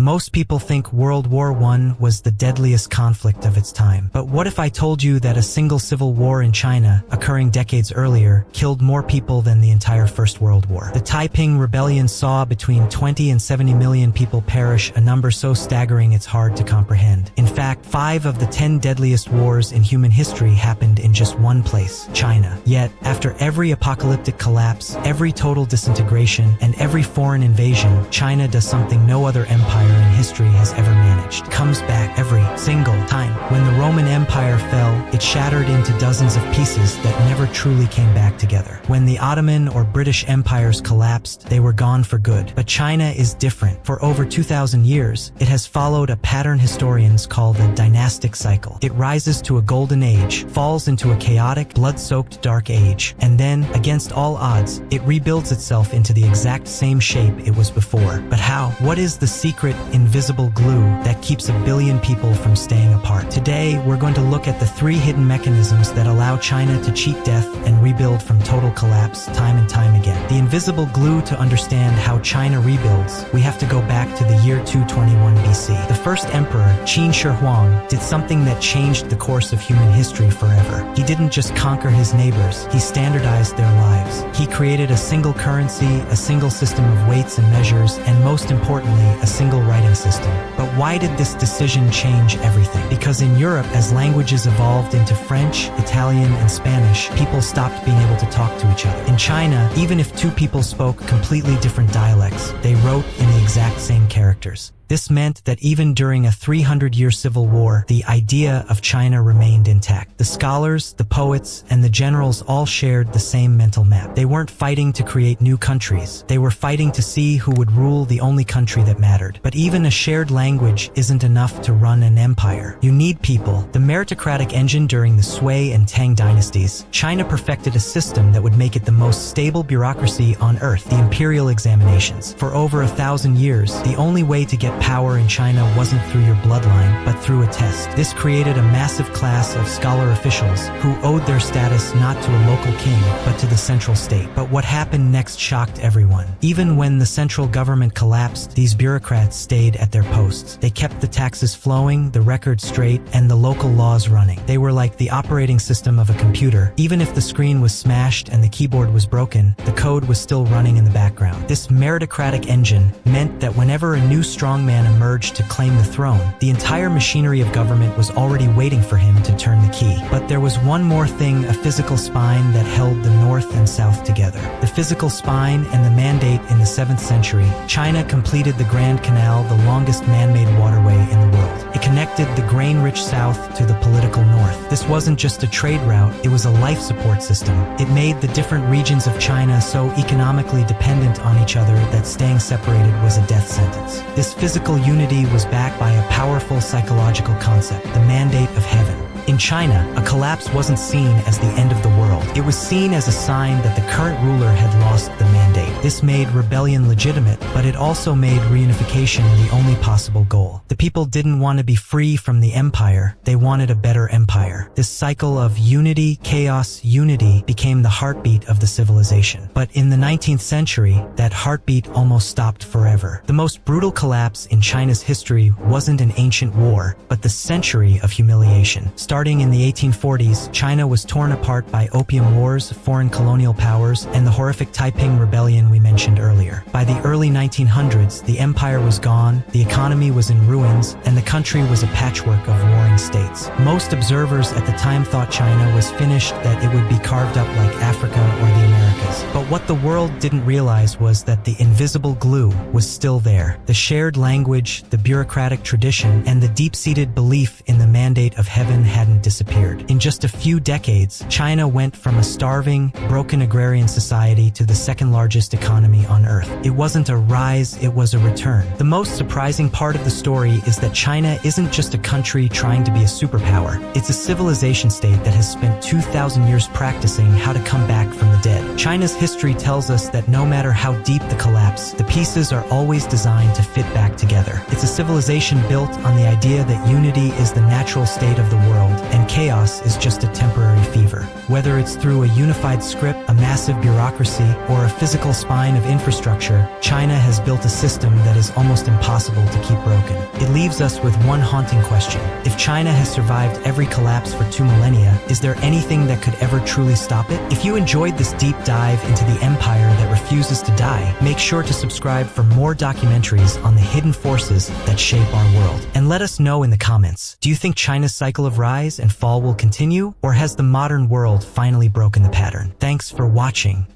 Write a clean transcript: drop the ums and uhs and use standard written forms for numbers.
Most people think World War I was the deadliest conflict of its time. But what if I told you that a single civil war in China, occurring decades earlier, killed more people than the entire First World War? The Taiping Rebellion saw between 20 and 70 million people perish, a number so staggering it's hard to comprehend. In fact, 5 of the 10 deadliest wars in human history happened in just one place, China. Yet, after every apocalyptic collapse, every total disintegration, and every foreign invasion, China does something no other empire in history has ever managed. It comes back every single time. When the Roman Empire fell, it shattered into dozens of pieces that never truly came back together. When the Ottoman or British empires collapsed, they were gone for good. But China is different. For over 2,000 years, it has followed a pattern historians call the dynastic cycle. It rises to a golden age, falls into a chaotic, blood-soaked dark age, and then, against all odds, it rebuilds itself into the exact same shape it was before. But how? What is the secret, invisible glue that keeps a billion people from staying apart? Today, we're going to look at the 3 hidden mechanisms that allow China to cheat death and rebuild from total collapse time and time again. The invisible glue. To understand how China rebuilds, we have to go back to the year 221 BC. The first emperor, Qin Shi Huang, did something that changed the course of human history forever. He didn't just conquer his neighbors, he standardized their lives. He created a single currency, a single system of weights and measures, and most importantly, a single writing system. But why did this decision change everything? Because in Europe, as languages evolved into French, Italian, and Spanish, people stopped being able to talk to each other. In China, even if 2 people spoke completely different dialects, they wrote in the exact same characters. This meant that even during a 300-year civil war, the idea of China remained intact. The scholars, the poets, and the generals all shared the same mental map. They weren't fighting to create new countries. They were fighting to see who would rule the only country that mattered. But even a shared language isn't enough to run an empire. You need people. The meritocratic engine during the Sui and Tang dynasties, China perfected a system that would make it the most stable bureaucracy on earth, the imperial examinations. For over 1,000 years, the only way to get power in China wasn't through your bloodline, but through a test. This created a massive class of scholar officials who owed their status not to a local king, but to the central state. But what happened next shocked everyone. Even when the central government collapsed, these bureaucrats stayed at their posts. They kept the taxes flowing, the records straight, and the local laws running. They were like the operating system of a computer. Even if the screen was smashed and the keyboard was broken, the code was still running in the background. This meritocratic engine meant that whenever a new strongman emerged to claim the throne, the entire machinery of government was already waiting for him to turn the key. But there was one more thing, a physical spine that held the North and South together. The physical spine and the mandate. In the 7th century, China completed the Grand Canal, the longest man-made waterway in the world. It connected the grain-rich South to the political North. This wasn't just a trade route, it was a life support system. It made the different regions of China so economically dependent on each other that staying separated was a death sentence. This physical unity was backed by a powerful psychological concept, the mandate of heaven. In China, a collapse wasn't seen as the end of the world. It was seen as a sign that the current ruler had lost the mandate. This made rebellion legitimate, but it also made reunification the only possible goal. The people didn't want to be free from the empire, they wanted a better empire. This cycle of unity, chaos, unity became the heartbeat of the civilization. But in the 19th century, that heartbeat almost stopped forever. The most brutal collapse in China's history wasn't an ancient war, but the century of humiliation. Starting in the 1840s, China was torn apart by opium wars, foreign colonial powers, and the horrific Taiping Rebellion we mentioned earlier. By the early 1900s, the empire was gone, the economy was in ruins, and the country was a patchwork of warring states. Most observers at the time thought China was finished, that it would be carved up like Africa or the Americas. But what the world didn't realize was that the invisible glue was still there. The shared language, the bureaucratic tradition, and the deep-seated belief in the mandate of heaven hadn't disappeared. In just a few decades, China went from a starving, broken agrarian society to the second largest economy on earth. It wasn't a rise, it was a return. The most surprising part of the story is that China isn't just a country trying to be a superpower. It's a civilization state that has spent 2,000 years practicing how to come back from the dead. China's history tells us that no matter how deep the collapse, the pieces are always designed to fit back together. It's a civilization built on the idea that unity is the natural state of the world, and chaos is just a temporary fever. Whether it's through a unified script, a massive bureaucracy, or a physical physical spine of infrastructure, China has built a system that is almost impossible to keep broken. It leaves us with one haunting question. If China has survived every collapse for 2 millennia, is there anything that could ever truly stop it? If you enjoyed this deep dive into the empire that refuses to die, make sure to subscribe for more documentaries on the hidden forces that shape our world. And let us know in the comments, do you think China's cycle of rise and fall will continue, or has the modern world finally broken the pattern? Thanks for watching.